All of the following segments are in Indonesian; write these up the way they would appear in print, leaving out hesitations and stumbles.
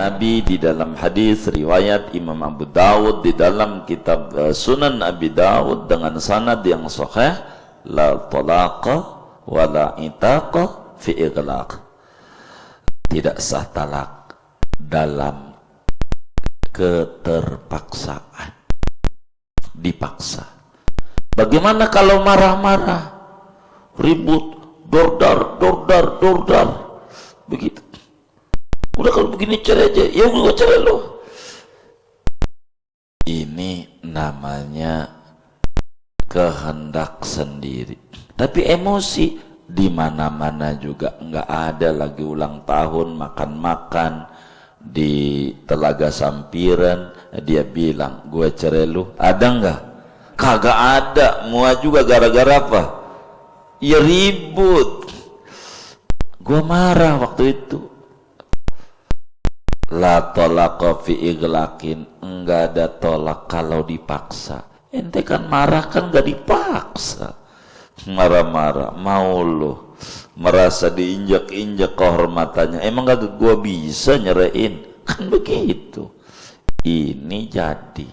Nabi di dalam hadis riwayat Imam Abu Dawud di dalam kitab Sunan Abi Dawud dengan sanad yang sahih, la talaqa wa la itaqa fi ighlaq. Tidak sah talak dalam keterpaksaan, dipaksa. Bagaimana kalau marah-marah, ribut, dordar, begitu. Udah kalau begini cerai aja, ya gue cerai lo. Ini namanya kehendak sendiri. Tapi emosi di mana-mana juga nggak ada lagi ulang tahun makan-makan di Telaga Sampiran. Dia bilang gue cerai lu, ada nggak? Kagak ada. Mua juga gara-gara apa? Ya ribut. Gue marah waktu itu. La tolaqa fi iglakin, enggak ada tolak kalau dipaksa. Ente kan marah kan enggak dipaksa. Marah-marah mau lo merasa diinjak-injak kehormatannya. Emang gak gua bisa nyerain? Kan begitu. Ini jadi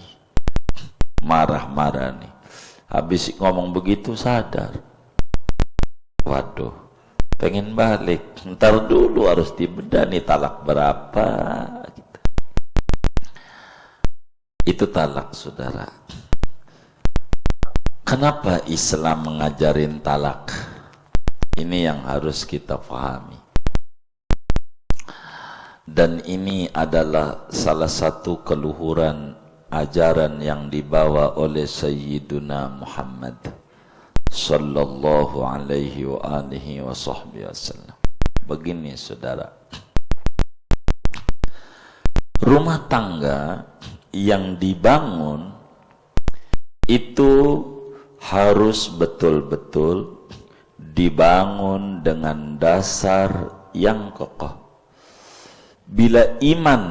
marah-marah nih. Habis ngomong begitu sadar. Waduh, pengen balik, ntar dulu harus dibedah nih talak berapa gitu. Itu talak, saudara. Kenapa Islam mengajarin talak? Ini yang harus kita pahami. Dan ini adalah salah satu keluhuran ajaran yang dibawa oleh Sayyiduna Muhammad sallallahu alaihi wa alihi wa sahbihi wasallam. Begini saudara, rumah tangga yang dibangun itu harus betul-betul dibangun dengan dasar yang kokoh. Bila iman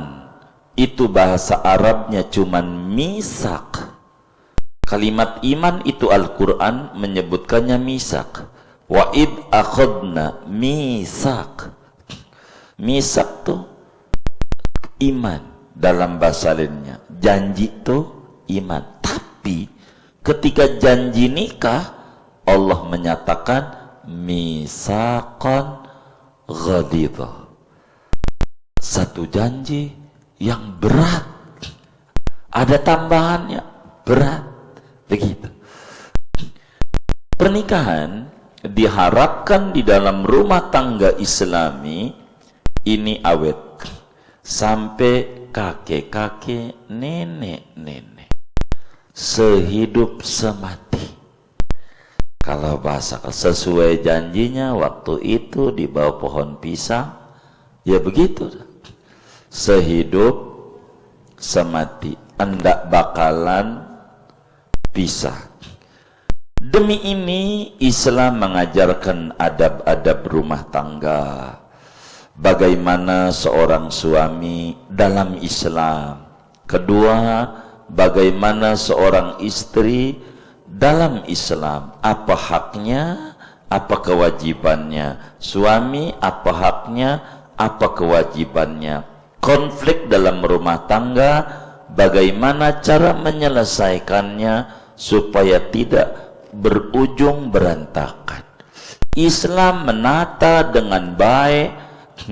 itu bahasa Arabnya cuman misak, kalimat iman itu Al-Quran menyebutkannya misak. Wa id akhadna misak. Misak tuh iman dalam bahasa lainnya. Janji tuh iman. Tapi ketika janji nikah, Allah menyatakan misaqan ghalidzah. Satu janji yang berat. Ada tambahannya, berat. Begitu. Pernikahan diharapkan di dalam rumah tangga Islami ini awet sampai kakek-kakek, nenek-nenek, sehidup semati. Kalau bahasa sesuai janjinya waktu itu di bawah pohon pisang, ya begitu, sehidup semati, enggak bakalan pisah. Demi ini Islam mengajarkan adab-adab rumah tangga. Bagaimana seorang suami dalam Islam. Kedua, bagaimana seorang istri dalam Islam. Apa haknya, apa kewajibannya. Suami apa haknya, apa kewajibannya. Konflik dalam rumah tangga, bagaimana cara menyelesaikannya supaya tidak berujung berantakan. Islam menata dengan baik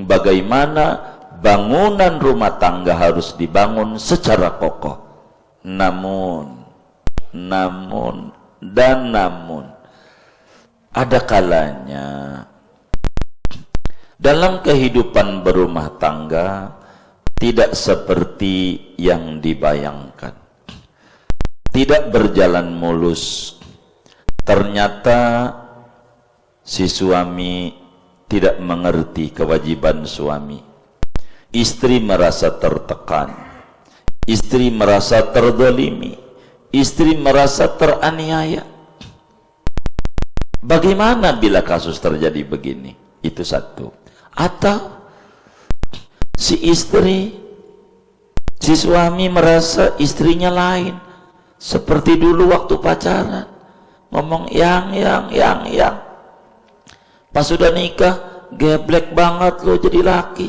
bagaimana bangunan rumah tangga harus dibangun secara kokoh. Namun ada kalanya dalam kehidupan berumah tangga tidak seperti yang dibayangkan, tidak berjalan mulus. Ternyata si suami tidak mengerti kewajiban suami. Istri merasa tertekan, istri merasa terdolimi, istri merasa teraniaya. Bagaimana bila kasus terjadi begini? Itu satu. Atau si istri, si suami merasa istrinya lain, seperti dulu waktu pacaran, ngomong yang. Pas sudah nikah, geblek banget lo jadi laki.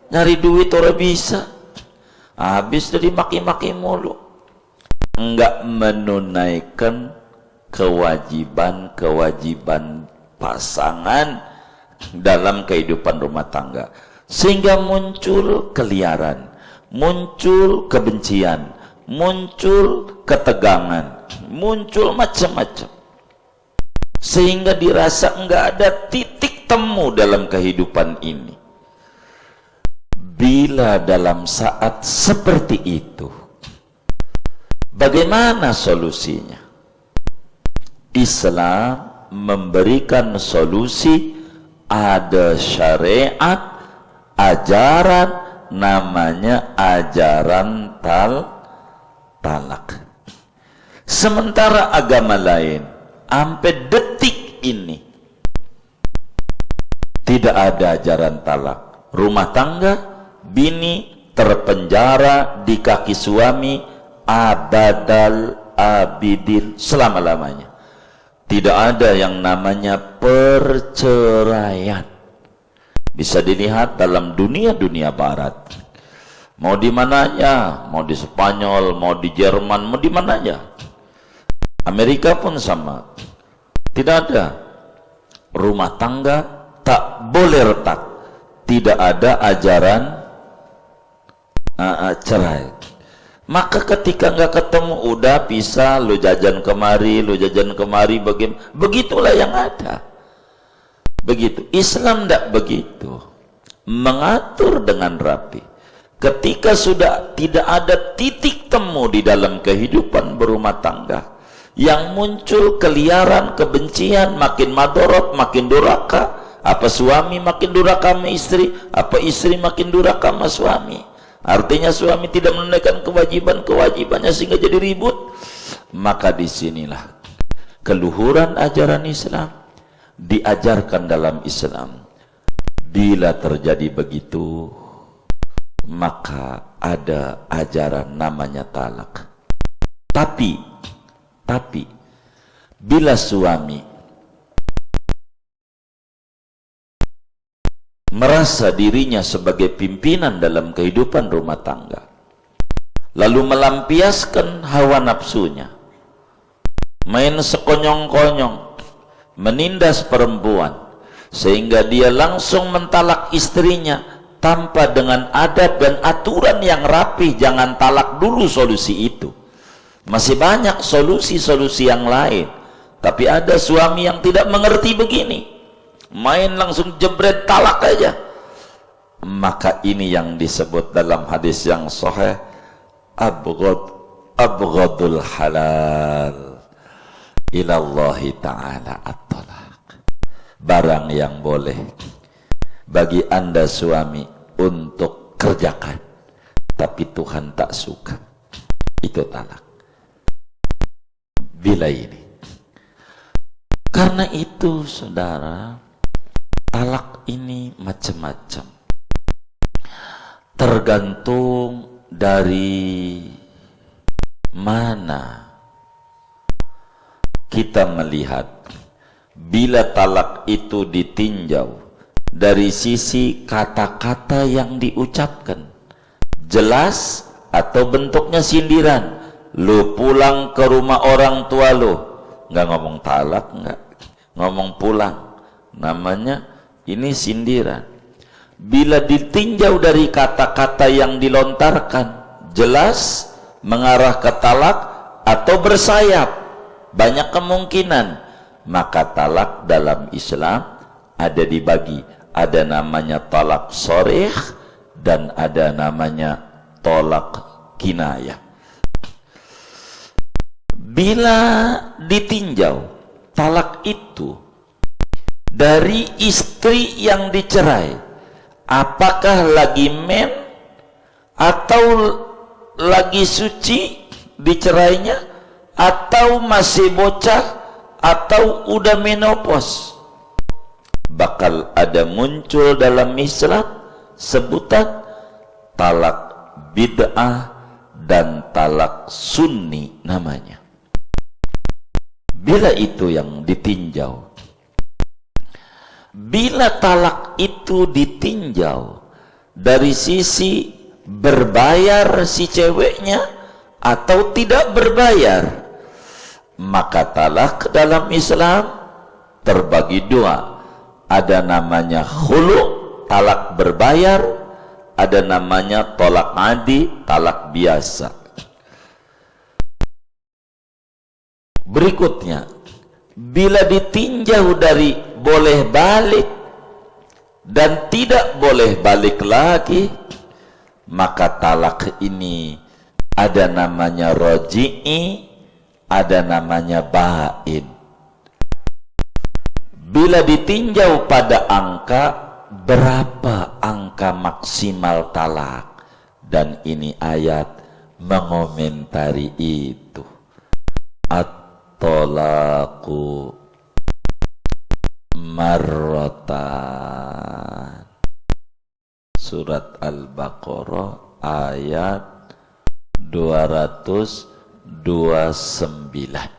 nyari duit orang bisa, habis dari maki-maki mulu, enggak menunaikan kewajiban pasangan dalam kehidupan rumah tangga, sehingga muncul keliaran, muncul kebencian, muncul ketegangan, muncul macam-macam, sehingga dirasa enggak ada titik temu dalam kehidupan ini. Bila dalam saat seperti itu, bagaimana solusinya? Islam memberikan solusi, ada syariat, ajaran, namanya ajaran talak. Sementara agama lain sampai detik ini tidak ada ajaran talak. Rumah tangga, bini terpenjara di kaki suami abadal abidin, selama-lamanya. Tidak ada yang namanya perceraian. Bisa dilihat dalam dunia barat. Mau di mananya, mau di Spanyol, mau di Jerman, mau di mananya. Amerika pun sama. Tidak ada rumah tangga tak boleh retak. Tidak ada ajaran cerai. Maka ketika nggak ketemu, udah pisah, lu jajan kemari, begitulah yang ada. Begitu. Islam tidak begitu, mengatur dengan rapi. Ketika sudah tidak ada titik temu di dalam kehidupan berumah tangga, yang muncul keliaran, kebencian, makin madorot, makin duraka. Apa suami makin duraka sama istri, apa istri makin duraka sama suami. Artinya suami tidak menunaikan kewajibannya sehingga jadi ribut. Maka disinilah keluhuran ajaran Islam diajarkan dalam Islam. Bila terjadi begitu, maka ada ajaran namanya talak. Tapi bila suami merasa dirinya sebagai pimpinan dalam kehidupan rumah tangga, lalu melampiaskan hawa nafsunya, main sekonyong-konyong, menindas perempuan, sehingga dia langsung mentalak istrinya tanpa dengan adab dan aturan yang rapi. Jangan talak dulu solusi itu, masih banyak solusi-solusi yang lain. Tapi ada suami yang tidak mengerti begini, main langsung jebret talak aja. Maka ini yang disebut dalam hadis yang sahih, abghadul halal ilallahi ta'ala at-talaq. Barang yang boleh bagi anda suami untuk kerjakan, tapi Tuhan tak suka, itu talak. Bila ini, karena itu saudara, talak ini macam-macam, tergantung dari mana kita melihat. Bila talak itu ditinjau dari sisi kata-kata yang diucapkan, jelas atau bentuknya sindiran. Lu pulang ke rumah orang tua lu, nggak ngomong talak, nggak ngomong pulang, namanya ini sindiran. Bila ditinjau dari kata-kata yang dilontarkan, jelas mengarah ke talak atau bersayap, banyak kemungkinan. Maka talak dalam Islam ada dibagi, ada namanya talak sharih dan ada namanya talak kinayah. Bila ditinjau talak itu dari istri yang dicerai, apakah lagi men atau lagi suci dicerainya, atau masih bocah, atau udah menopause, bakal ada muncul dalam Islam sebutan talak bid'ah dan talak sunni namanya. Bila itu yang ditinjau, bila talak itu ditinjau dari sisi berbayar si ceweknya atau tidak berbayar. Maka talak dalam Islam terbagi dua. Ada namanya khulu, talak berbayar, ada namanya tolak adi, talak biasa. Berikutnya, bila ditinjau dari boleh balik dan tidak boleh balik lagi, maka talak ini ada namanya roji'i, ada namanya ba'in. Bila ditinjau pada angka, berapa angka maksimal talak? Dan ini ayat mengomentari itu. At-talaqu marratan. Surat Al-Baqarah ayat 229.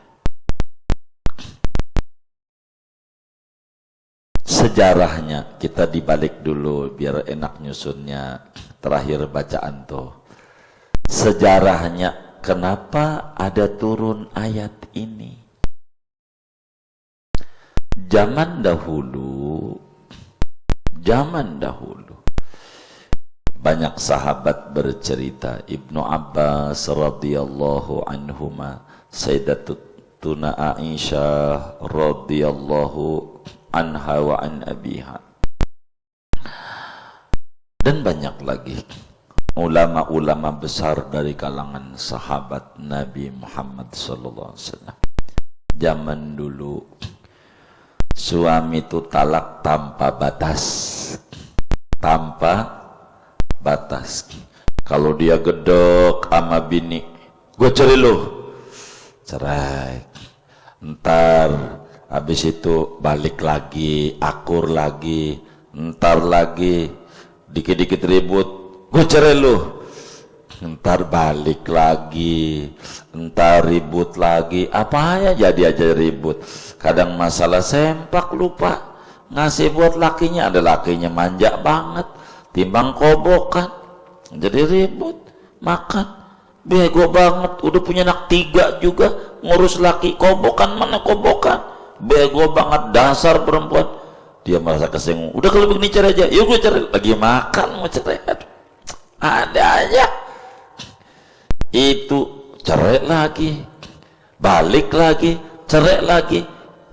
Sejarahnya kita dibalik dulu biar enak nyusunnya. Terakhir bacaan tuh. Sejarahnya kenapa ada turun ayat ini? Zaman dahulu banyak sahabat bercerita. Ibnu Abbas radhiyallahu anhuma, Sayyidatuna Aisyah radhiyallahu anha wa an abiha, dan banyak lagi ulama-ulama besar dari kalangan sahabat Nabi Muhammad sallallahu alaihi wasallam. Zaman dulu suami itu talak tanpa batas. Kalau dia gedek sama bini, gue cerai lu, cerai. Ntar habis itu balik lagi, akur lagi, ntar lagi dikit-dikit ribut, gue cerai lu, ntar balik lagi, ntar ribut lagi, apa ya jadi aja ribut. Kadang masalah sempak lupa ngasih buat lakinya, ada lakinya manja banget, timbang kobokan, jadi ribut. Makan bego banget, udah punya anak 3 juga, ngurus laki, kobokan mana kobokan, bego banget dasar perempuan. Dia merasa kesinggung, udah kalau begini cerai aja, yuk gue cerai. Lagi makan mau cerai, ada aja. Itu cerai lagi, balik lagi, cerai lagi.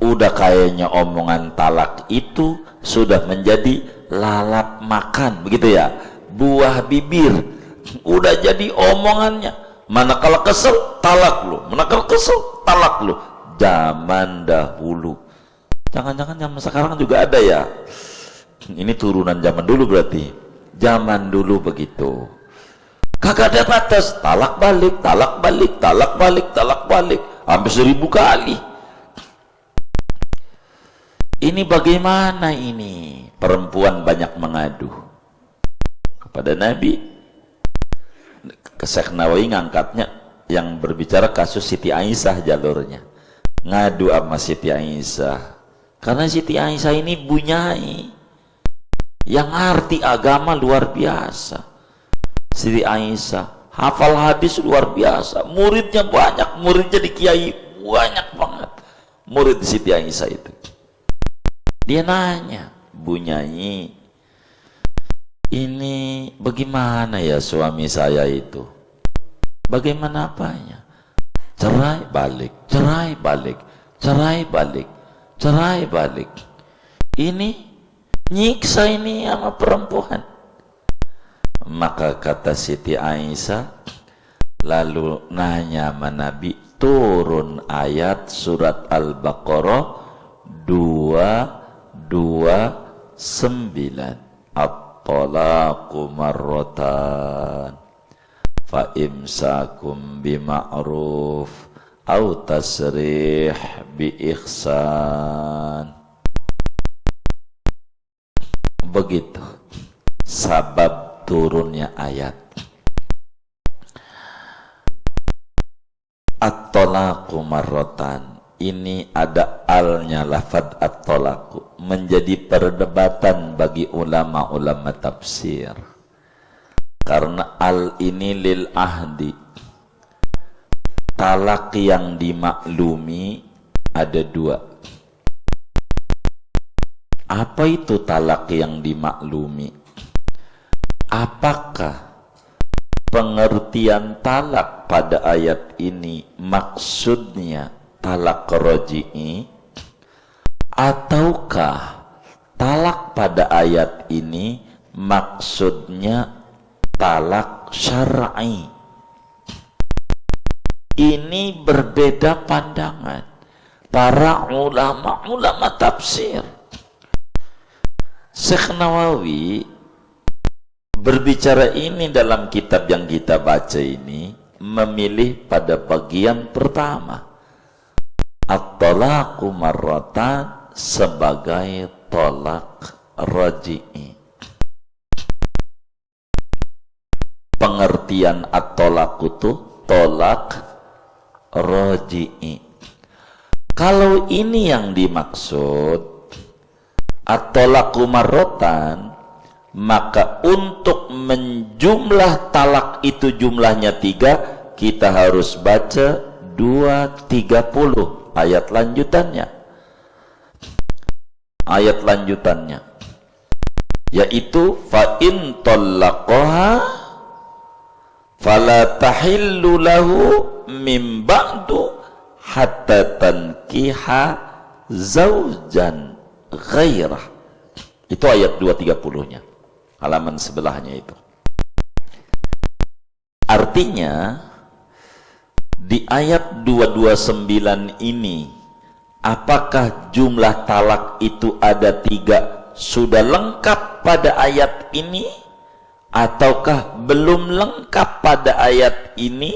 Udah kayaknya omongan talak itu sudah menjadi lalap makan, begitu ya, buah bibir, udah jadi omongannya. Manakala kesel talak lu, manakala kesel talak lu. Zaman dahulu. Jangan-jangan zaman sekarang juga ada ya. Ini turunan zaman dulu berarti. Zaman dulu begitu. Kagak ada batas, talak balik, talak balik, talak balik, talak balik, hampir 1000 kali. Ini bagaimana ini? Perempuan banyak mengadu kepada Nabi. Syekh Nawawi ngangkatnya yang berbicara kasus Siti Aisyah jalurnya. Ngadu sama Siti Aisyah. Karena Siti Aisyah ini bunyai yang arti agama luar biasa. Siti Aisyah hafal hadis luar biasa, muridnya banyak, muridnya di kiai banyak banget, murid Siti Aisyah itu. Dia nanya, bunyai, ini bagaimana ya suami saya itu? Bagaimana apanya? Cerai balik, cerai balik, cerai balik, cerai balik. Ini nyiksa ini sama perempuan. Maka kata Siti Aisyah, lalu nanya sama Nabi, turun ayat surat Al-Baqarah 229, at-talaqu marratan fa imsakum bima'ruf au tasrih bi ihsan. Begitu sabab turunnya ayat. At-talaqu marratan, ini ada alnya lafad at-talaqu, menjadi perdebatan bagi ulama-ulama tafsir. Karena al ini lil ahdi. Talak yang dimaklumi ada dua. Apa itu talak yang dimaklumi? Apakah pengertian talak pada ayat ini maksudnya talak raj'i, ataukah talak pada ayat ini maksudnya talak syar'i? Ini berbeda pandangan para ulama tafsir. Syekh Nawawi berbicara ini dalam kitab yang kita baca ini, memilih pada bagian pertama, at-talaqu marratan, sebagai tolak raj'i. Pengertian at-talaqu itu tolak raj'i. Kalau ini yang dimaksud at-talaqu marratan, maka untuk menjumlah talak itu jumlahnya 3, kita harus baca 2:30 ayat lanjutannya. Ayat lanjutannya yaitu fa in talaqaha fala tahillu lahu min ba'du hatta tankiha zaujan ghairah. Itu ayat 2:30-nya. Halaman sebelahnya itu. Artinya di ayat 229 ini, apakah jumlah talak itu ada 3 sudah lengkap pada ayat ini, ataukah belum lengkap pada ayat ini,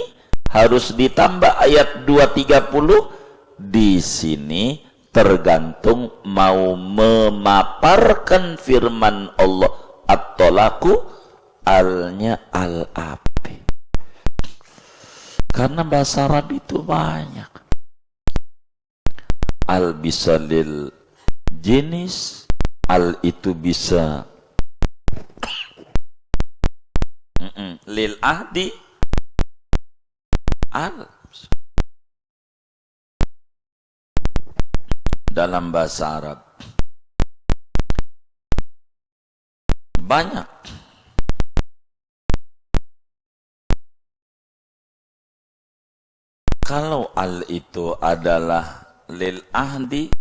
harus ditambah ayat 230? Di sini tergantung mau memaparkan firman Allah at-talaqu alnya al-api. Karena bahasa Arab itu banyak. Al bisa lil jenis, al itu bisa lil ahdi, al dalam bahasa Arab banyak. Kalau al itu adalah lil ahdi,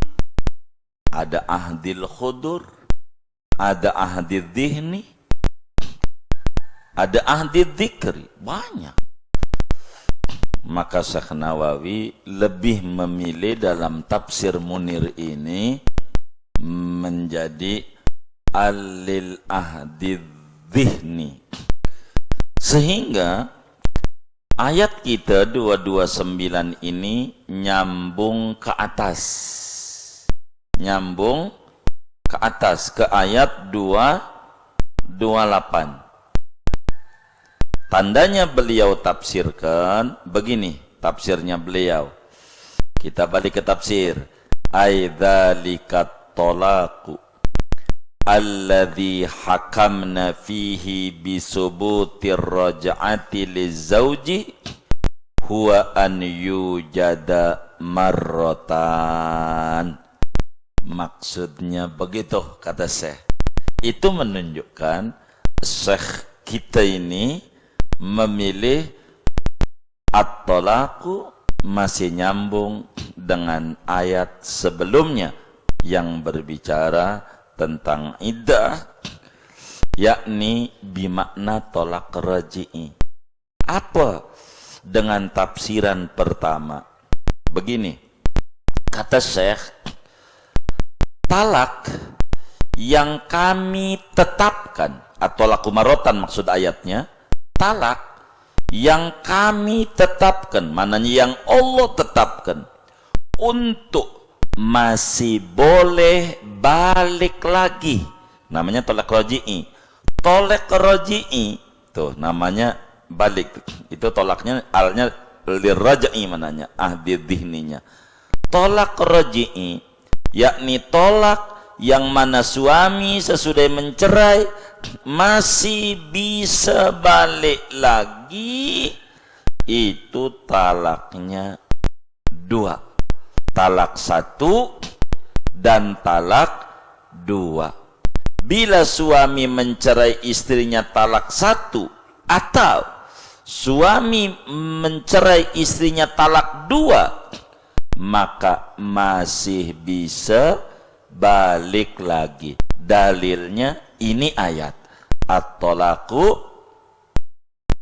ada ahdil khudur, ada ahdil dhihni, ada ahdil dzikri, banyak. Maka Syekh Nawawi lebih memilih dalam tafsir Munir ini menjadi al-lil ahdi dhihni, sehingga ayat kita 229 ini nyambung ke atas, nyambung ke atas ke ayat 228. Tandanya beliau tafsirkan begini, tafsirnya beliau. Kita balik ke tafsir. Aidzalikat talaqu alladzi hakamna fihi bisubutir raj'ati lizauji huwa an yujada marratan. Maksudnya begitu, kata Syekh. Itu menunjukkan Syekh kita ini memilih at-talaqu masih nyambung dengan ayat sebelumnya yang berbicara tentang iddah, yakni bimakna tolak raj'i. Apa dengan tafsiran pertama? Begini, kata Syekh, talak yang kami tetapkan, atau laku marotan maksud ayatnya, talak yang kami tetapkan, mananya yang Allah tetapkan, untuk masih boleh balik lagi, namanya tolak raj'i. Tolak raj'i tuh namanya balik, itu tolaknya alnya lirraj'i, mananya ahdi dhihninya. Tolak raj'i yakni tolak yang mana suami sesudah mencerai masih bisa balik lagi, itu talaknya 2. Talak 1 dan talak 2. Bila suami mencerai istrinya talak 1 atau suami mencerai istrinya talak 2, maka masih bisa balik lagi. Dalilnya ini ayat at-talaqu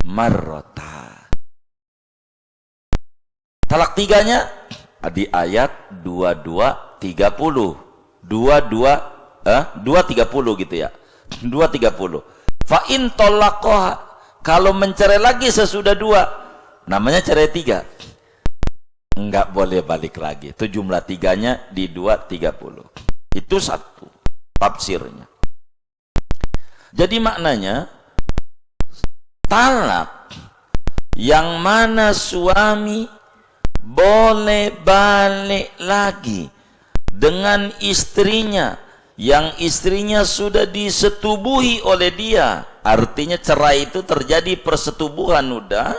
marratan. Talak 3-nya di ayat 2230. 230 gitu ya. 230. Fa in talaqaha, kalau mencerai lagi sesudah 2, namanya cerai 3. Enggak boleh balik lagi. Itu jumlah 3-nya di 230. Itu satu tafsirnya. Jadi maknanya talak yang mana suami boleh balik lagi dengan istrinya yang istrinya sudah disetubuhi oleh dia, artinya cerai itu terjadi persetubuhan udah,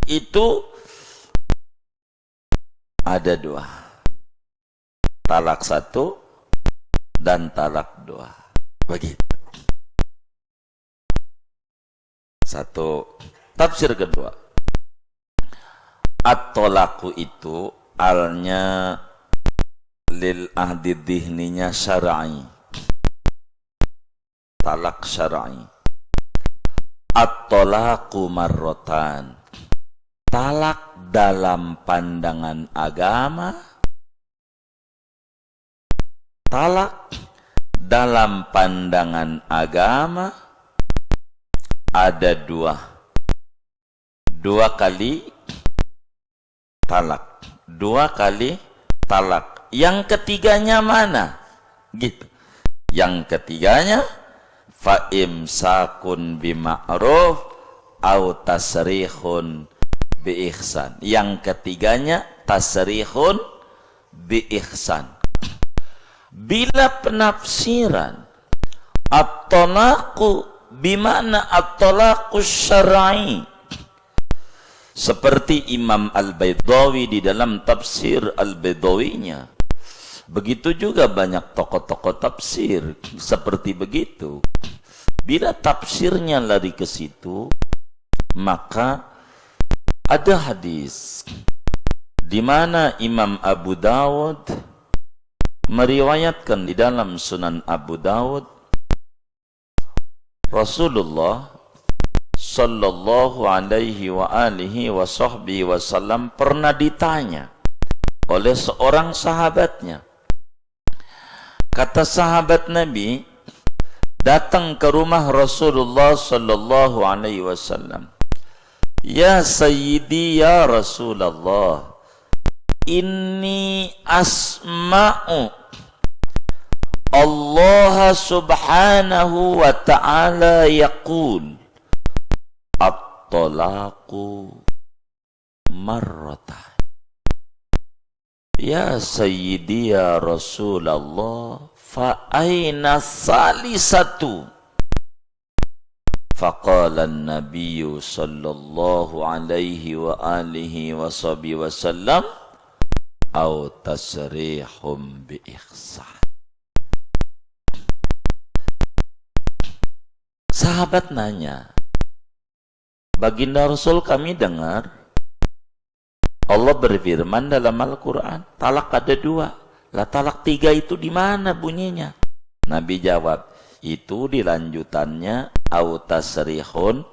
itu ada 2, talak 1 dan talak 2. Begitu. Satu. Tafsir kedua, at-talaqu itu alnya lil ahdi dhihninya syar'i, talak syar'i. At-talaqu marratan, talak dalam pandangan agama, talak dalam pandangan agama ada 2 kali talak, 2 kali talak. Yang ketiganya mana? Gitu. Yang ketiganya fa imsakun bima'ruf au tasrihun bi ihsan. Yang ketiganya tasrihun bi ihsan. Bila penafsiran at-talaqu bimana at-talaqu syar'i, seperti Imam Al-Baydawi di dalam tafsir Al-Baydawinya, begitu juga banyak tokoh-tokoh tafsir seperti begitu. Bila tafsirnya lari ke situ, maka ada hadis di mana Imam Abu Dawud meriwayatkan di dalam Sunan Abu Dawud, Rasulullah sallallahu alaihi wa alihi wa sahbihi wasallam pernah ditanya oleh seorang sahabatnya. Kata sahabat Nabi datang ke rumah Rasulullah sallallahu alaihi wasallam, "Ya Sayyidi ya Rasulullah, inni asma'u Allah subhanahu wa ta'ala yaqul at-talaqu marratan." Ya Sayyidi ya Rasulullah, fa aina salisatu? Faqala an-nabiyyu sallallahu alaihi wa alihi wa sahbihi wasallam au tasrihum bi ihsan. Sahabat nanya, Baginda Rasul, kami dengar Allah berfirman dalam Al-Quran, talak ada 2. Lah talak 3 itu di mana bunyinya? Nabi jawab, itu di lanjutannya au tasrihun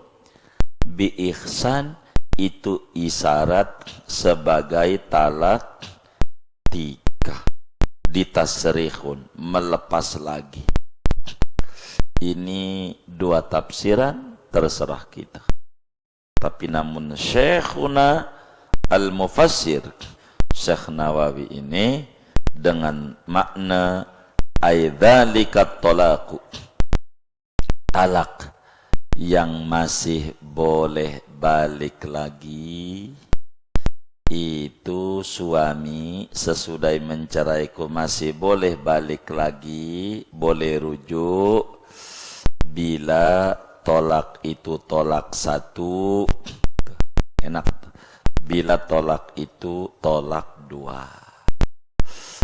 bi ihsan, itu isyarat sebagai talak 3. Di tasrihun, melepas lagi. Ini 2 tafsiran, terserah kita. Tapi namun Syekhuna Al-Mufassir, Syekh Nawawi ini dengan makna aidzalikat talaqu, talak yang masih boleh balik lagi, itu suami sesudah menceraiku masih boleh balik lagi, boleh rujuk bila tolak itu tolak satu, enak. Bila tolak itu tolak dua.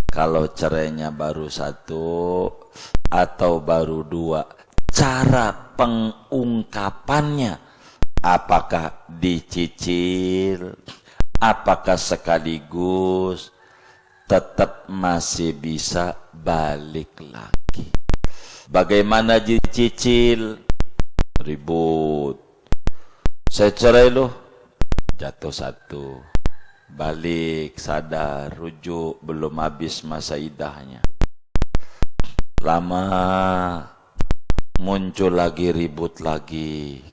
Kalau cerainya baru satu atau baru dua, cara pengungkapannya apakah dicicil, apakah sekaligus, tetap masih bisa balik lagi. Bagaimana dicicil? Ribut. Saya cerai loh, jatuh satu, balik, sadar, rujuk, belum habis masa iddahnya. Lama, muncul lagi, ribut lagi,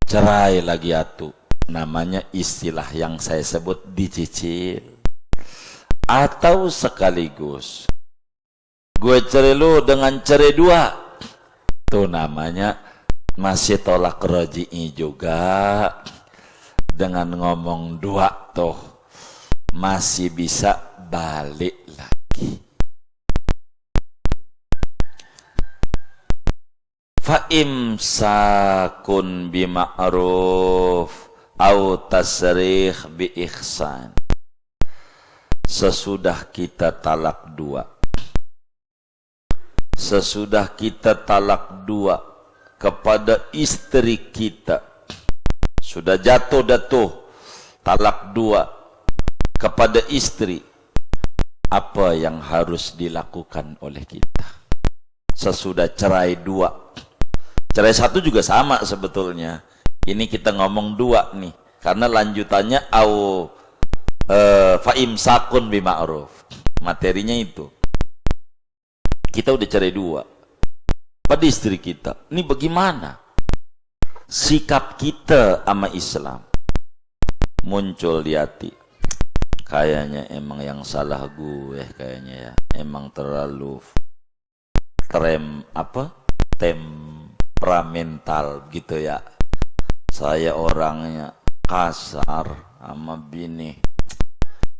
cerai lagi atuh. Namanya istilah yang saya sebut dicicil. Atau sekaligus, gue cerai lu dengan cerai dua, itu namanya masih tolak roji'i juga. Dengan ngomong dua tuh masih bisa balik lagi. Fa imsakun bima'ruf au tasrih bi ihsan. Sesudah kita talak dua, sesudah kita talak dua kepada istri kita, sudah jatuh talak dua kepada istri, apa yang harus dilakukan oleh kita sesudah cerai dua? Cerai satu juga sama sebetulnya, ini kita ngomong dua nih karena lanjutannya au fa imsakun bima'ruf, materinya itu. Kita udah cerai dua pada istri kita, ini bagaimana sikap kita sama Islam? Muncul di hati, kayaknya emang yang salah gue, kayaknya ya, emang terlalu temperamental gitu ya, saya orangnya kasar sama bini,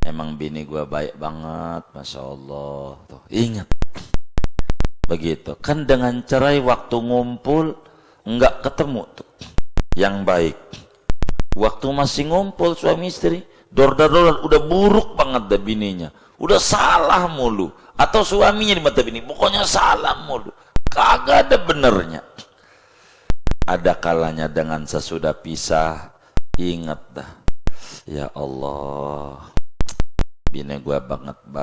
emang bini gue baik banget, Masya Allah. Tuh, ingat begitu kan, dengan cerai waktu ngumpul enggak ketemu tuh yang baik. Waktu masih ngumpul suami istri, dor-dor udah buruk banget dah bininya, udah salah mulu, atau suaminya di mata bini pokoknya salah mulu, kagak ada benernya. Ada kalanya dengan sesudah pisah, ingat dah, ya Allah, bini gua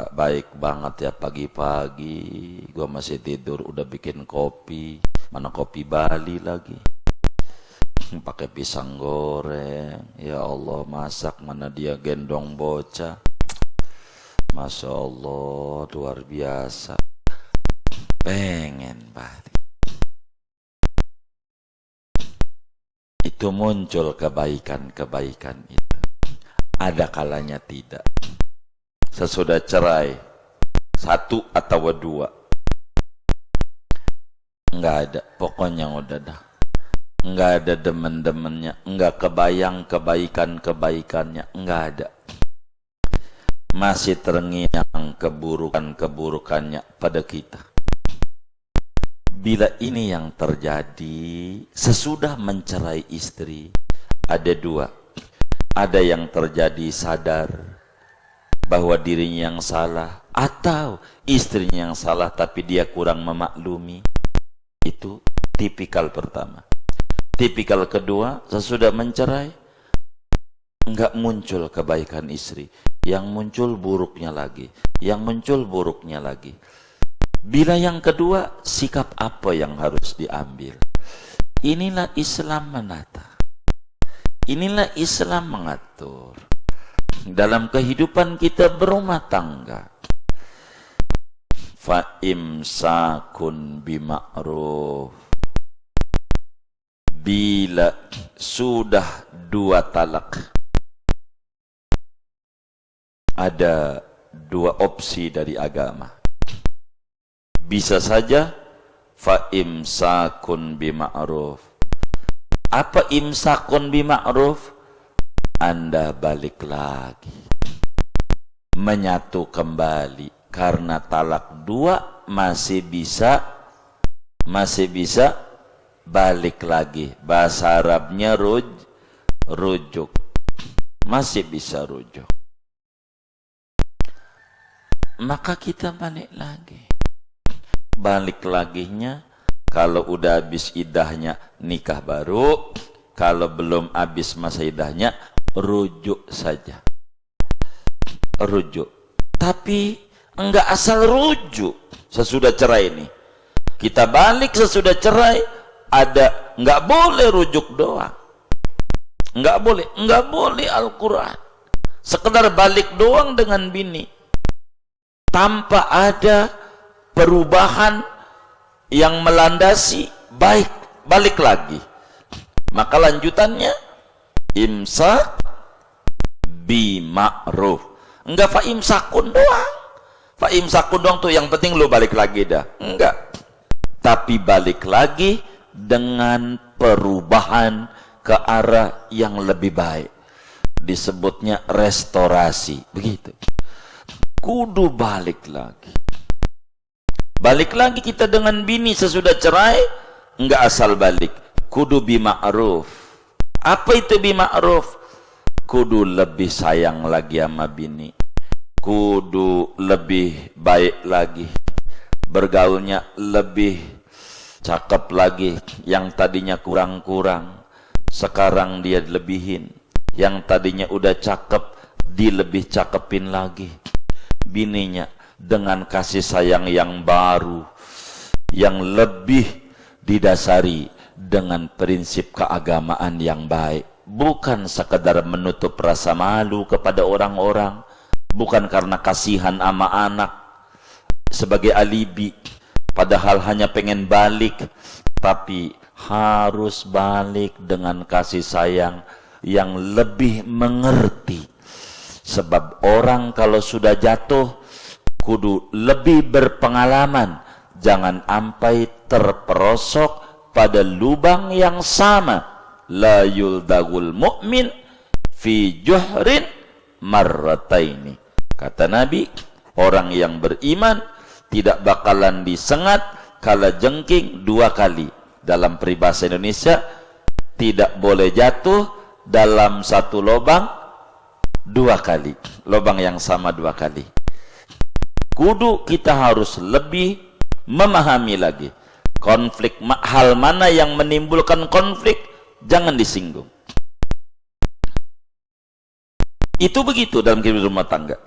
baik banget ya, pagi-pagi gua masih tidur udah bikin kopi, mana kopi Bali lagi, pakai pisang goreng, ya Allah, masak mana dia gendong bocah, Masya Allah, luar biasa, pengen balik. Itu muncul kebaikan-kebaikan itu. Ada kalanya tidak. Sesudah cerai satu atau dua, enggak ada, pokoknya udah dah, enggak ada demen-demennya, enggak kebayang kebaikan-kebaikannya, enggak ada, masih terngiang keburukan-keburukannya pada kita. Bila ini yang terjadi sesudah mencerai istri, ada dua, ada yang terjadi sadar bahwa dirinya yang salah, atau istrinya yang salah tapi dia kurang memaklumi. Itu tipikal pertama. Tipikal kedua, sesudah mencerai enggak muncul kebaikan istri, yang muncul buruknya lagi, yang muncul buruknya lagi. Bila yang kedua, sikap apa yang harus diambil? Inilah Islam menata, inilah Islam mengatur dalam kehidupan kita berumah tangga. Fa imsakun bima'ruf, bila sudah dua talak, ada dua opsi dari agama. Bisa saja fa imsakun bima'ruf. Apa imsakun bima'ruf? Anda balik lagi, menyatu kembali, karena talak 2 masih bisa balik lagi. Bahasa Arabnya rujuk, masih bisa rujuk. Maka kita balik lagi. Balik laginya kalau udah habis idahnya nikah baru, kalau belum habis masa idahnya rujuk saja. Rujuk. Tapi enggak asal rujuk sesudah cerai ini. Kita balik sesudah cerai, ada enggak boleh rujuk doang. Enggak boleh Al-Qur'an. Sekedar balik doang dengan bini, tanpa ada perubahan yang melandasi balik lagi. Maka lanjutannya imsak bima'ruf. Enggak faimsakun doang tuh yang penting lu balik lagi dah. Enggak. Tapi balik lagi dengan perubahan ke arah yang lebih baik. Disebutnya restorasi. Begitu. Kudu balik lagi. Balik lagi kita dengan bini sesudah cerai, enggak asal balik. Kudu bima'ruf. Apa itu bima'ruf? Kudu lebih sayang lagi sama bini. Kudu lebih baik lagi. Bergaulnya lebih cakep lagi. Yang tadinya kurang-kurang, sekarang dia lebihin. Yang tadinya udah cakep, dilebih cakepin lagi. Bininya dengan kasih sayang yang baru, yang lebih didasari dengan prinsip keagamaan yang baik, bukan sekedar menutup rasa malu kepada orang-orang, bukan karena kasihan sama anak sebagai alibi, padahal hanya pengen balik, tapi harus balik dengan kasih sayang yang lebih mengerti. Sebab orang kalau sudah jatuh kudu lebih berpengalaman, jangan sampai terperosok pada lubang yang sama. La yuldagul mu'min fi juhrin marrataini. Kata Nabi, orang yang beriman tidak bakalan disengat kala jengking 2 kali. Dalam peribahasa Indonesia, tidak boleh jatuh dalam satu lubang 2 kali, lubang yang sama 2 kali. Kudu kita harus lebih memahami lagi konflik, hal mana yang menimbulkan konflik, jangan disinggung. Itu begitu dalam kehidupan rumah tangga.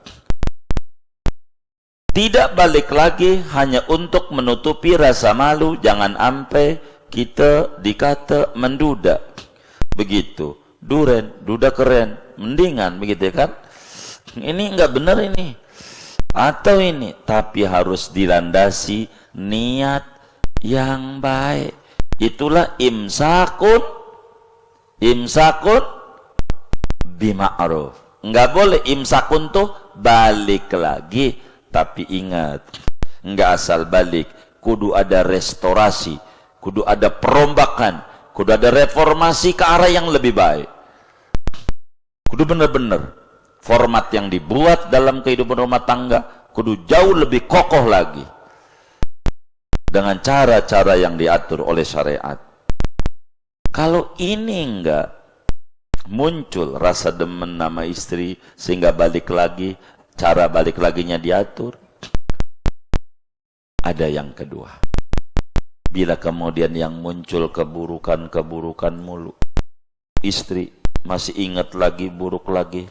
Tidak balik lagi hanya untuk menutupi rasa malu, jangan sampai kita dikata menduda. Begitu, duda keren, mendingan begitu kan. Ini enggak benar ini. Atau ini, tapi harus dilandasi niat yang baik. Itulah imsakun bima'ruf. Enggak boleh imsakun tuh balik lagi, tapi ingat, enggak asal balik, kudu ada restorasi, kudu ada perombakan, kudu ada reformasi ke arah yang lebih baik. Kudu benar-benar format yang dibuat dalam kehidupan rumah tangga kudu jauh lebih kokoh lagi dengan cara-cara yang diatur oleh syariat. Kalau ini enggak muncul rasa demen nama istri sehingga balik lagi, cara balik laginya diatur. Ada yang kedua, bila kemudian yang muncul keburukan mulu, istri masih ingat lagi buruk lagi,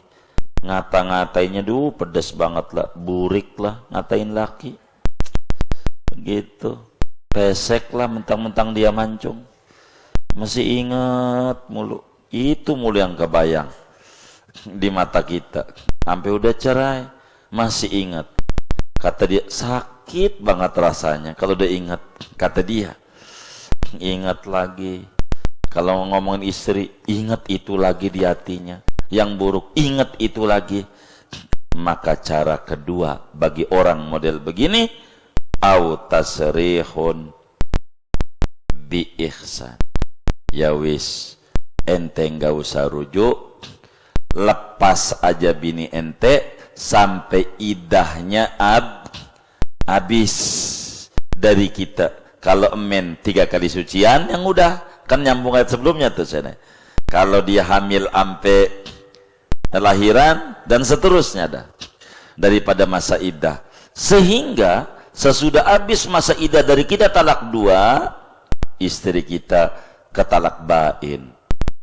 ngata-ngatainnya pedes banget lah, burik lah ngatain laki begitu, pesek lah, mentang-mentang dia mancung, masih ingat mulu, itu mulu yang kebayang di mata kita. Sampai udah cerai masih ingat, kata dia sakit banget rasanya kalau udah ingat, kata dia ingat lagi. Kalau ngomongin istri, ingat itu lagi di hatinya. Yang buruk, ingat itu lagi. Maka cara kedua bagi orang model begini, au tasrihun bi ihsan. Ya wis, ente enggak usah rujuk, lepas aja bini ente sampai idahnya habis dari kita. Kalau emen 3 kali sucian yang udah, kan nyambung ayat sebelumnya tuh sana. Kalau dia hamil ampe lahiran dan seterusnya dah daripada masa iddah. Sehingga sesudah habis masa iddah dari kita talak 2, istri kita ketalak bain.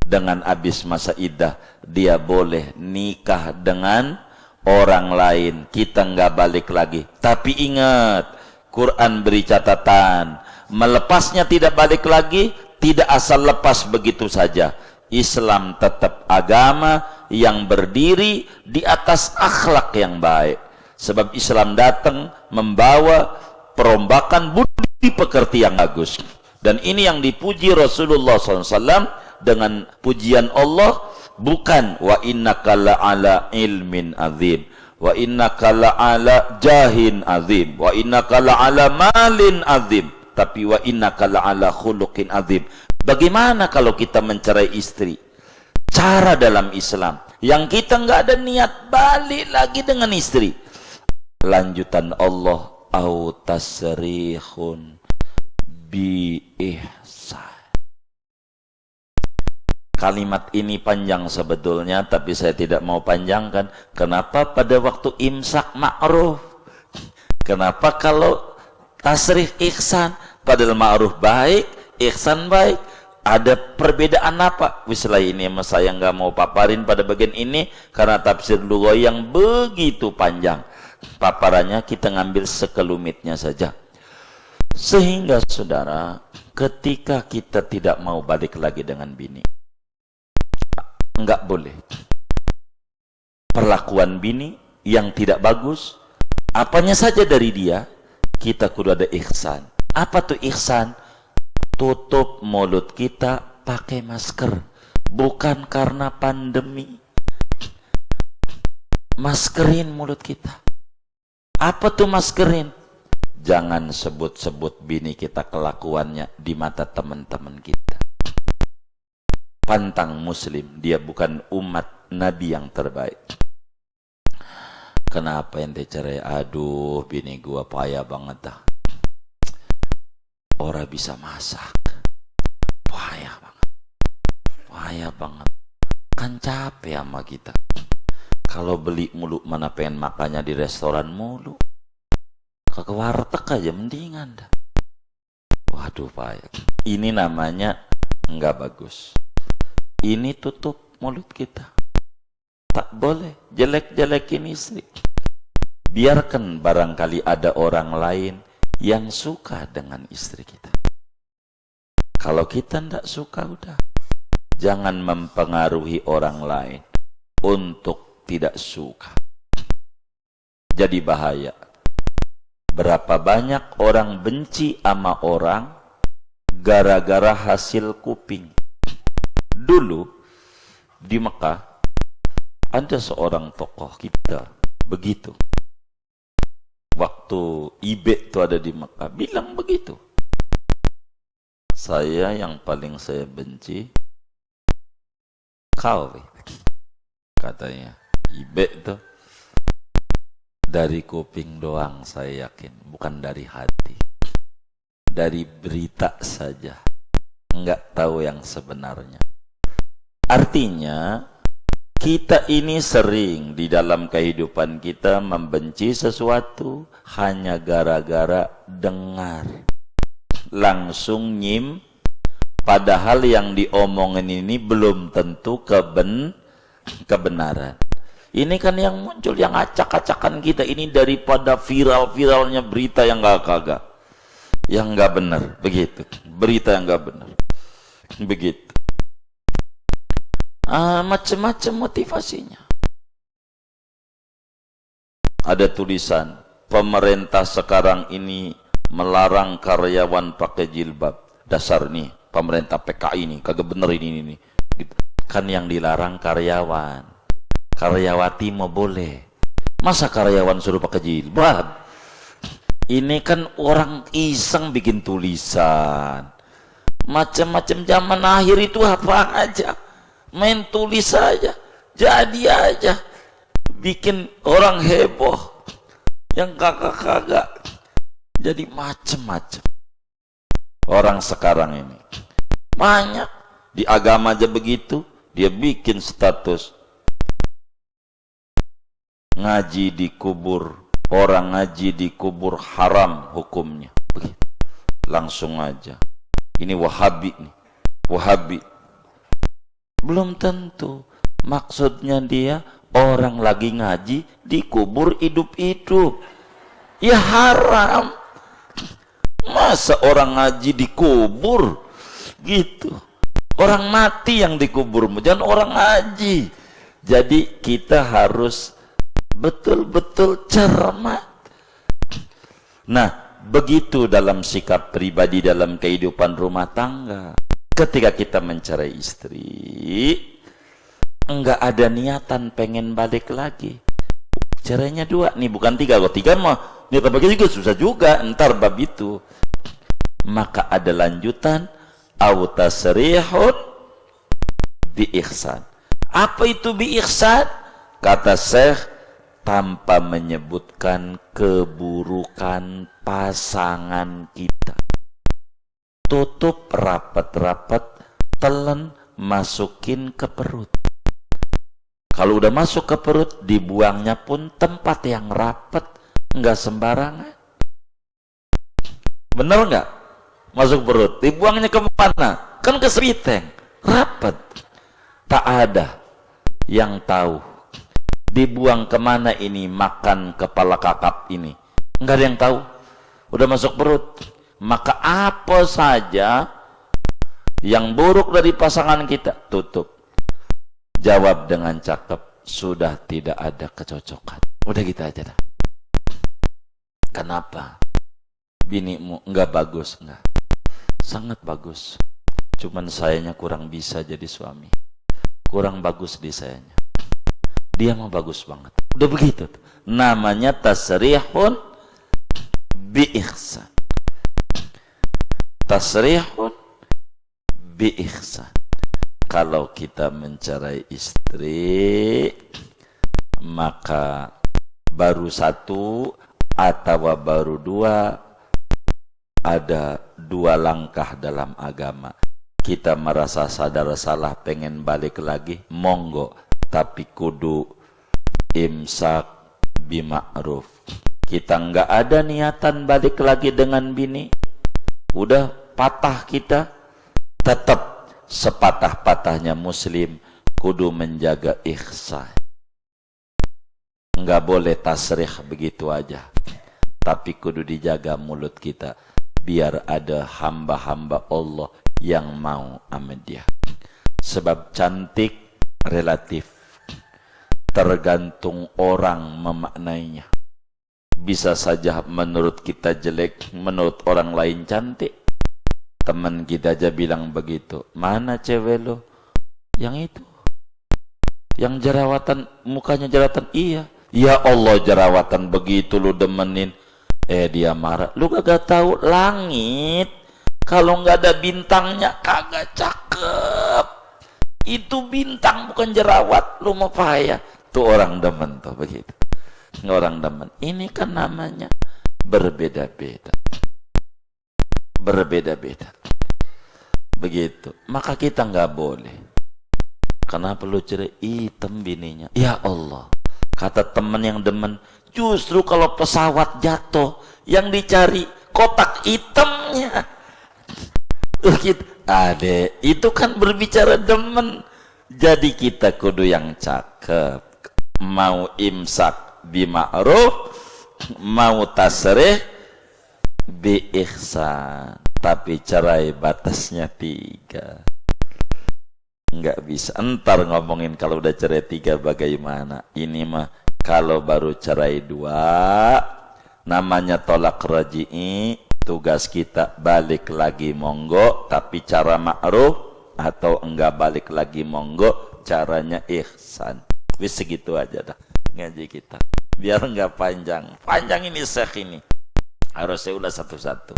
Dengan habis masa iddah dia boleh nikah dengan orang lain, kita nggak balik lagi. Tapi ingat, Quran beri catatan, melepasnya tidak balik lagi, tidak asal lepas begitu saja. Islam tetap agama yang berdiri di atas akhlak yang baik. Sebab Islam datang membawa perombakan budi pekerti yang bagus. Dan ini yang dipuji Rasulullah SAW dengan pujian Allah, bukan wa innaka la'ala ilmin azim, wa innaka la'ala jahin azim, wa innaka la'ala malin azim, tapi wa innaka la'ala khuluqin azim. Bagaimana kalau kita mencerai istri? Cara dalam Islam yang kita nggak ada niat balik lagi dengan istri. Lanjutan Allah, au tasrihun bi ihsan. Kalimat ini panjang sebetulnya, tapi saya tidak mau panjangkan. Kenapa pada waktu imsak ma'ruf? Kenapa kalau tasrih ihsan? Padahal ma'ruf baik, ihsan baik. Ada perbedaan apa? Wislah ini saya nggak mau paparin pada bagian ini karena tafsir lughawi yang begitu panjang. Paparannya kita ngambil sekelumitnya saja. Sehingga saudara, ketika kita tidak mau balik lagi dengan bini, enggak boleh. Perlakuan bini yang tidak bagus, apanya saja dari dia, kita kudu ada ihsan. Apa tuh ihsan? Tutup mulut kita pakai masker, bukan karena pandemi. Maskerin mulut kita. Apa tuh maskerin? Jangan sebut-sebut bini kita kelakuannya di mata teman-teman kita. Pantang muslim, dia bukan umat Nabi yang terbaik. Kenapa ente cerai? Aduh, bini gua payah banget dah. Orang bisa masak, payah banget, kan capek sama kita. Kalau beli mulu, mana pengen makannya di restoran mulu, ke warteg aja mendingan dah. Waduh payah. Ini namanya nggak bagus. Ini tutup mulut kita. Tak boleh jelek-jelekin istri. Biarkan barangkali ada orang lain yang suka dengan istri kita. Kalau kita tidak suka, udah. Jangan mempengaruhi orang lain untuk tidak suka. Jadi bahaya. Berapa banyak orang benci sama orang gara-gara hasil kuping. Dulu di Mekah ada seorang tokoh kita begitu. Waktu Ibe itu ada di Mekah, bilang begitu. Saya yang paling saya benci kau, katanya. Ibe itu dari kuping doang saya yakin, bukan dari hati. Dari berita saja, enggak tahu yang sebenarnya. Artinya kita ini sering di dalam kehidupan kita membenci sesuatu hanya gara-gara dengar. Langsung nyim, padahal yang diomongin ini belum tentu kebenaran. Ini kan yang muncul, yang acak-acakan kita ini daripada viral-viralnya berita yang kagak, yang nggak benar, begitu. Berita yang nggak benar, begitu. Macam-macam motivasinya. Ada tulisan, pemerintah sekarang ini melarang karyawan pakai jilbab. Dasar nih, pemerintah PKI ini kagak bener ini. Gitu. Kan yang dilarang karyawan. Karyawati mau boleh. Masa karyawan suruh pakai jilbab? Ini kan orang iseng bikin tulisan. Macam-macam zaman akhir itu apa aja. Main tulis saja. Jadi aja bikin orang heboh, yang kagak-kagak jadi macem-macem. Orang sekarang ini banyak di agama aja begitu, dia bikin status ngaji di kubur, orang ngaji di kubur haram hukumnya. Begitu. Langsung aja, ini Wahabi nih, Wahabi. Belum tentu maksudnya dia orang lagi ngaji di kubur hidup-hidup. Ya haram. Masa orang ngaji di kubur gitu? Orang mati yang dikubur, jangan orang ngaji. Jadi kita harus betul-betul cermat. Nah, begitu dalam sikap pribadi dalam kehidupan rumah tangga. Ketika kita mencari istri, enggak ada niatan pengen balik lagi. Caranya dua nih, bukan tiga. Kalau tiga mah niatan balik juga susah juga, entar bab itu. Maka ada lanjutan, au tasrihun bi ihsan. Apa itu bi ihsan? Kata Syekh, tanpa menyebutkan keburukan pasangan kita. Tutup rapat-rapat, telan, masukin ke perut. Kalau udah masuk ke perut, dibuangnya pun tempat yang rapat, nggak sembarangan. Bener nggak? Masuk perut, dibuangnya ke mana? Kan ke sepiteng, rapat. Tak ada yang tahu dibuang kemana ini makan kepala kakap ini. Nggak ada yang tahu. Udah masuk perut. Maka apa saja yang buruk dari pasangan kita, tutup. Jawab dengan cakep, sudah tidak ada kecocokan. Udah gitu aja dah. Kenapa? Binimu enggak bagus, enggak. Sangat bagus. Cuman sayanya kurang bisa jadi suami. Kurang bagus di sayanya. Dia mah bagus banget. Udah begitu tuh. Namanya tasrihun bi ihsan. Tasrihun bi ihsan. Kalau kita mencari istri, maka baru satu atau baru dua, ada dua langkah dalam agama. Kita merasa sadar salah pengen balik lagi, monggo, tapi kudu imsak bima'ruf. Kita nggak ada niatan balik lagi dengan bini, udah patah kita, tetap sepatah-patahnya muslim kudu menjaga ihsan. Nggak boleh tasrih begitu aja, tapi kudu dijaga mulut kita biar ada hamba-hamba Allah yang mau sama dia. Sebab cantik relatif, tergantung orang memaknainya. Bisa saja menurut kita jelek, menurut orang lain cantik. Teman kita aja bilang begitu. Mana cewek lo? Yang itu, yang jerawatan, mukanya jerawatan. Iya. Ya Allah, jerawatan begitu lu demenin. Dia marah. Lu kagak tahu langit kalau nggak ada bintangnya kagak cakep. Itu bintang bukan jerawat. Lu mau payah. Tuh orang demen tuh begitu. Orang demen. Ini kan namanya berbeda-beda. Berbeda-beda. Begitu. Maka kita nggak boleh. Kenapa lu cerai? Hitam bininya. Ya Allah. Kata temen yang demen, justru kalau pesawat jatuh, yang dicari kotak hitamnya. Gitu. Adek, itu kan berbicara demen. Jadi kita kudu yang cakep. Mau imsak bima'ruf, mau tasrih bi ihsan. Tapi cerai batasnya 3. Enggak bisa. Entar ngomongin kalau udah cerai 3 bagaimana. Ini mah kalau baru cerai 2, namanya tolak raji'i. Tugas kita balik lagi monggo, tapi cara ma'ruf, atau enggak balik lagi monggo, caranya ihsan. Wis segitu aja dah ngaji kita. Biar enggak panjang. Panjang ini Syekh ini. Harusnya udah satu-satu.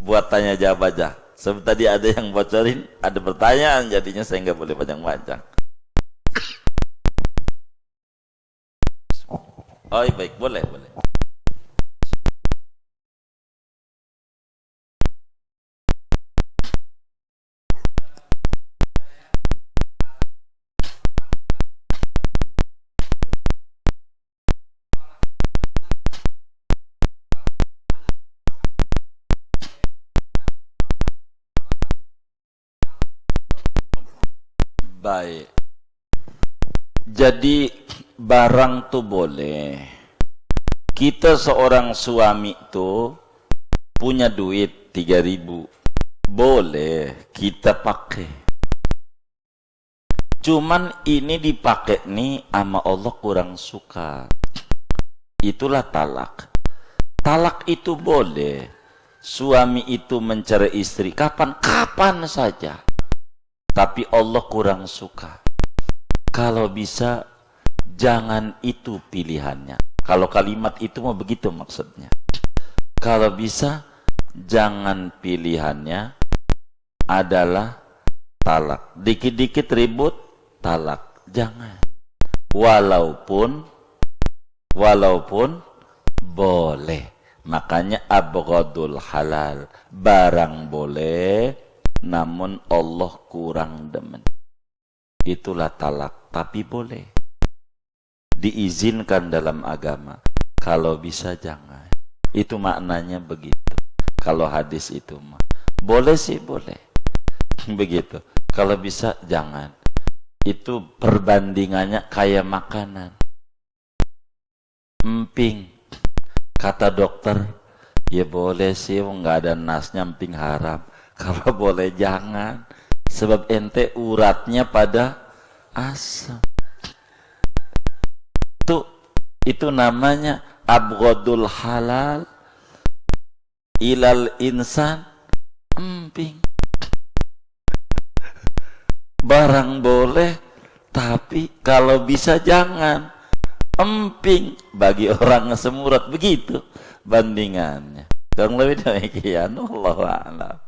Buat tanya jawab aja. Sebab tadi ada yang bocorin, ada pertanyaan, jadinya saya nggak boleh panjang-panjang. Oh baik, boleh, boleh. Baik. Jadi barang tuh boleh. Kita seorang suami tuh punya duit 3.000. Boleh kita pakai. Cuman ini dipakai nih sama Allah kurang suka. Itulah talak. Talak itu boleh. Suami itu mencari istri kapan saja. Tapi Allah kurang suka. Kalau bisa jangan itu pilihannya. Kalau kalimat itu mau begitu maksudnya. Kalau bisa jangan pilihannya adalah talak. Dikit-dikit ribut talak. Jangan. Walaupun boleh. Makanya abghadul halal. Barang boleh, namun Allah kurang demen. Itulah talak, tapi boleh. Diizinkan dalam agama. Kalau bisa jangan. Itu maknanya begitu. Kalau hadis itu mah. Boleh sih boleh. Begitu. Kalau bisa jangan. Itu perbandingannya kayak makanan. Emping. Kata dokter, ya boleh sih, nggak ada nasnya, emping haram. Kalau boleh jangan. Sebab ente uratnya pada asam. Itu namanya abghadul halal ilal insan emping. Barang boleh, tapi kalau bisa jangan. Emping bagi orang semurat, begitu bandingannya. Kurang lebih demikian. Wallahu a'lam.